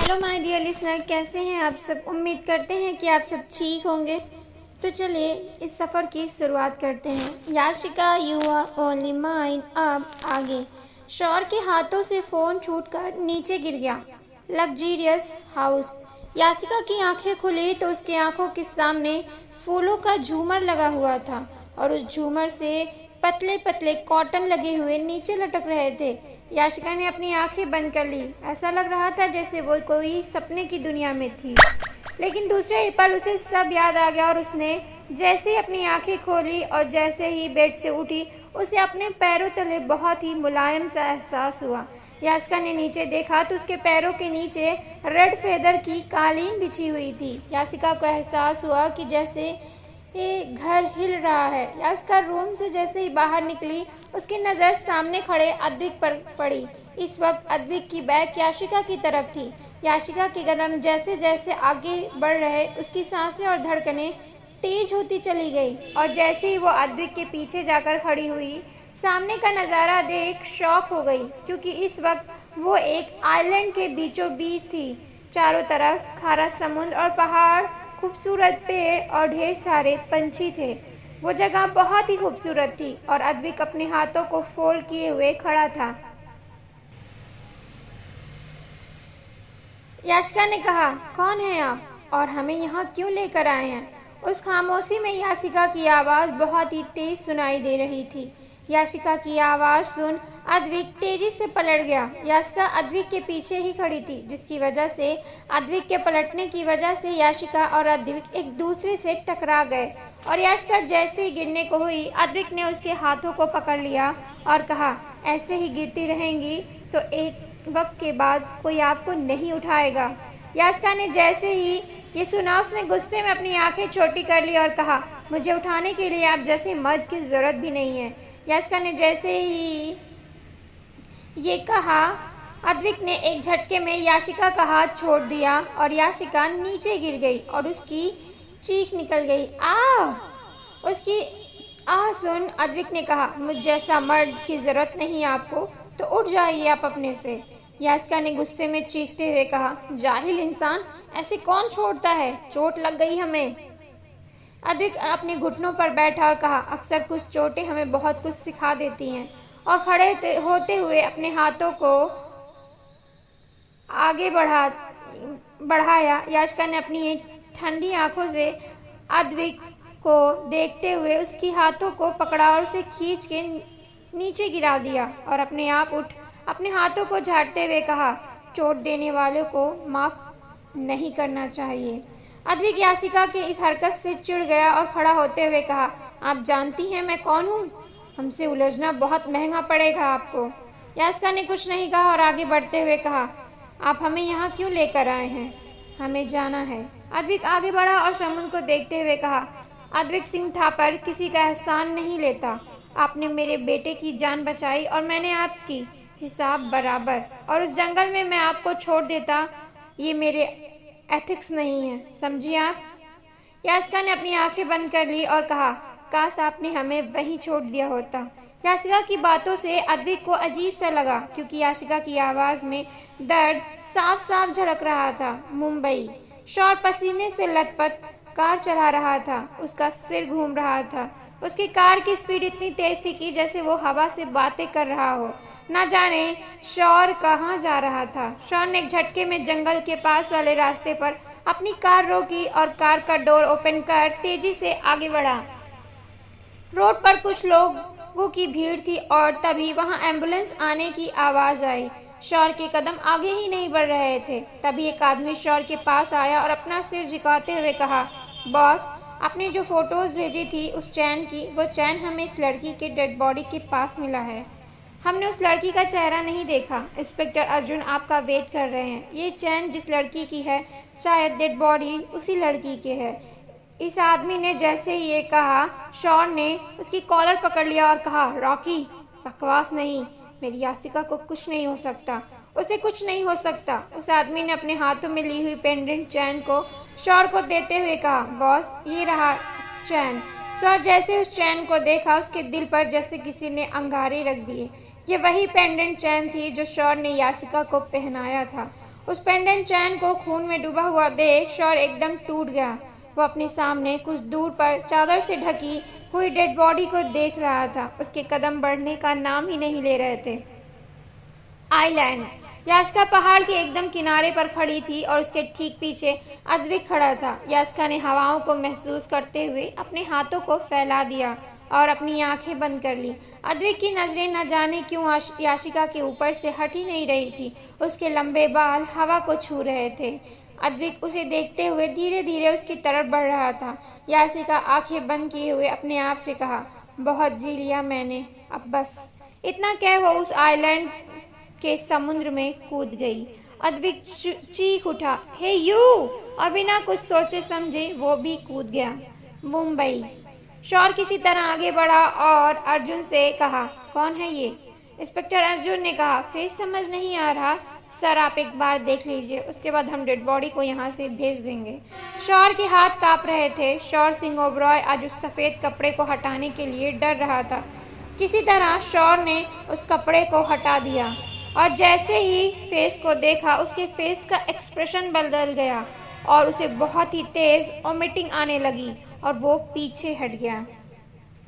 Hello my dear listener, कैसे हैं आप सब। उम्मीद करते हैं कि आप सब ठीक होंगे। तो चलिए इस सफ़र की शुरुआत करते हैं। Yashika you are only mine. अब आगे। शौर के हाथों से फ़ोन छूटकर नीचे गिर गया। Luxurious house. याशिका की आंखें खुली तो उसकी आंखों के सामने फूलों का झूमर लगा हुआ था और उस झूमर से पतले पतले कॉटन लगे हुए नीचे लटक रहे थे। याशिका ने अपनी आंखें बंद कर ली। ऐसा लग रहा था जैसे वो कोई सपने की दुनिया में थी, लेकिन दूसरे ही पल उसे सब याद आ गया और उसने जैसे ही अपनी आंखें खोली और जैसे ही बेड से उठी, उसे अपने पैरों तले बहुत ही मुलायम सा एहसास हुआ। याशिका ने नीचे देखा तो उसके पैरों के नीचे रेड फेदर की कालीन बिछी हुई थी। याशिका को एहसास हुआ कि जैसे ये घर हिल रहा है। याशिका रूम से जैसे ही बाहर निकली, उसकी नज़र सामने खड़े अद्विक पर पड़ी। इस वक्त अद्विक की बैक याशिका की तरफ थी। याशिका के कदम जैसे जैसे आगे बढ़ रहे, उसकी सांसें और धड़कनें तेज होती चली गई और जैसे ही वो अद्विक के पीछे जाकर खड़ी हुई, सामने का नज़ारा देख शॉक हो गई, क्योंकि इस वक्त वो एक आइलैंड के बीचों बीच थी। चारों तरफ खारा समुद्र और पहाड़, खूबसूरत पेड़ और ढेर सारे पंछी थे। वो जगह बहुत ही खूबसूरत थी और अद्विक अपने हाथों को फोल्ड किए हुए खड़ा था। याशिका ने कहा, कौन है आप और हमें यहाँ क्यों लेकर आए हैं। उस खामोशी में याशिका की आवाज़ बहुत ही तेज सुनाई दे रही थी। याशिका की आवाज़ सुन अद्विक तेजी से पलट गया। याशिका अद्विक के पीछे ही खड़ी थी, जिसकी वजह से अद्विक के पलटने की वजह से याशिका और अद्विक एक दूसरे से टकरा गए और याशिका जैसे ही गिरने को हुई, अद्विक ने उसके हाथों को पकड़ लिया और कहा, ऐसे ही गिरती रहेंगी तो एक वक्त के बाद कोई आपको नहीं उठाएगा। याशिका ने जैसे ही ये सुना, उसने गुस्से में अपनी आंखें छोटी कर ली और कहा, मुझे उठाने के लिए आप जैसे मर्द की ज़रूरत भी नहीं है। याशिका ने जैसे ही ये कहा, अद्विक ने एक झटके में याशिका का हाथ छोड़ दिया और याशिका नीचे गिर गई और उसकी चीख निकल गई। उसकी आह सुन अद्विक ने कहा, मुझ जैसा मर्द की ज़रूरत नहीं आपको, तो उठ जाइए आप अपने से। याशिका ने गुस्से में चीखते हुए कहा, जाहिल इंसान, ऐसे कौन छोड़ता है, चोट लग गई हमें। अद्विक अपने घुटनों पर बैठा और कहा, अक्सर कुछ चोटें हमें बहुत कुछ सिखा देती हैं। और खड़े होते हुए अपने हाथों को आगे बढ़ाया। याशिका ने अपनी ठंडी आंखों से अद्विक को देखते हुए उसकी हाथों को पकड़ा और उसे खींच के नीचे गिरा दिया और अपने आप उठ अपने हाथों को झाड़ते हुए कहा, चोट देने वालों को माफ़ नहीं करना चाहिए। अद्विक याशिका के इस हरकत से चिढ़ गया और खड़ा होते हुए कहा, आप जानती हैं मैं कौन हूँ, हमसे उलझना बहुत महंगा पड़ेगा आपको। याशिका ने कुछ नहीं कहा और आगे बढ़ते हुए कहा, आप हमें यहाँ क्यों लेकर आए हैं, हमें जाना है। अद्विक आगे बढ़ा और समुद्र को देखते हुए कहा, अद्विक सिंह थापर किसी का एहसान नहीं लेता। आपने मेरे बेटे की जान बचाई और मैंने आपकी हिसाब बराबर, और उस जंगल में मैं आपको छोड़ देता, ये मेरे एथिक्स नहीं है, समझिए आप। याशिका ने अपनी आंखें बंद कर ली और कहा, काश आपने हमें वहीं छोड़ दिया होता। याशिका की बातों से अद्विक को अजीब सा लगा, क्योंकि याशिका की आवाज़ में दर्द साफ साफ झलक रहा था। मुंबई। शौर पसीने से लथपथ कार चला रहा था। उसका सिर घूम रहा था। उसकी कार की स्पीड इतनी तेज थी कि जैसे वो हवा से बातें कर रहा हो। न जाने शौर कहाँ जा रहा था। शौर ने एक झटके में जंगल के पास वाले रास्ते पर अपनी कार रोकी और कार का डोर ओपन कर तेजी से आगे बढ़ा। रोड पर कुछ लोगों की भीड़ थी और तभी वहां एम्बुलेंस आने की आवाज़ आई। शौर के कदम आगे ही नहीं बढ़ रहे थे। तभी एक आदमी शौर के पास आया और अपना सिर झुकाते हुए कहा, बॉस, आपने जो फोटोज़ भेजी थी उस चैन की, वो चैन हमें इस लड़की के डेड बॉडी के पास मिला है। हमने उस लड़की का चेहरा नहीं देखा। इंस्पेक्टर अर्जुन आपका वेट कर रहे हैं। ये चैन जिस लड़की की है, शायद डेड बॉडी उसी लड़की के है। इस आदमी ने जैसे ही ये कहा, शौर ने उसकी कॉलर पकड़ लिया और कहा, रॉकी, बकवास नहीं, मेरी याशिका को कुछ नहीं हो सकता, उसे कुछ नहीं हो सकता। उस आदमी ने अपने हाथों में ली हुई पेंडेंट चैन को शौर को देते हुए कहा, बॉस, ये रहा चैन। शौर जैसे उस चैन को देखा, उसके दिल पर जैसे किसी ने अंगारे रख दिए। ये वही पेंडेंट चैन थी जो शौर ने याशिका को पहनाया था उस पेंडेंट चैन को खून में डूबा हुआ देख शौर एकदम टूट गया। वो अपने सामने कुछ दूर पर चादर से ढकी हुई डेड बॉडी को देख रहा था। उसके कदम बढ़ने का नाम ही नहीं ले रहे थे। आइलैंड। यास्का पहाड़ के एकदम किनारे पर खड़ी थी और उसके ठीक पीछे अद्विक खड़ा था। यास्का ने हवाओं को महसूस करते हुए अपने हाथों को फैला दिया और अपनी आंखें बंद कर ली। अद्विक की नजरें न जाने क्यों याशिका के ऊपर से हट ही नहीं रही थी। उसके लंबे बाल हवा को छू रहे थे। अद्विक उसे देखते हुए धीरे धीरे उसकी तरफ बढ़ रहा था। याशिका आंखें बंद किए हुए अपने आप से कहा, बहुत जी लिया मैंने, अब बस। इतना कह वो उस आइलैंड के समुद्र में कूद गई। अद्विक चीख उठा, हे यू, और बिना कुछ सोचे समझे वो भी कूद गया। मुंबई। शौर किसी तरह आगे बढ़ा और अर्जुन से कहा, कौन है ये? इंस्पेक्टर अर्जुन ने कहा, फेस समझ नहीं आ रहा। सर आप एक बार देख लीजिए, उसके बाद हम डेड बॉडी को यहाँ से भेज देंगे। शौर के हाथ कांप रहे थे। शौर सिंह ओबरॉय आज उस सफ़ेद कपड़े को हटाने के लिए डर रहा था। किसी तरह शौर ने उस कपड़े को हटा दिया और जैसे ही फेस को देखा उसके फेस का एक्सप्रेशन बदल गया और उसे बहुत ही तेज़ वॉमिटिंग आने लगी और वो पीछे हट गया।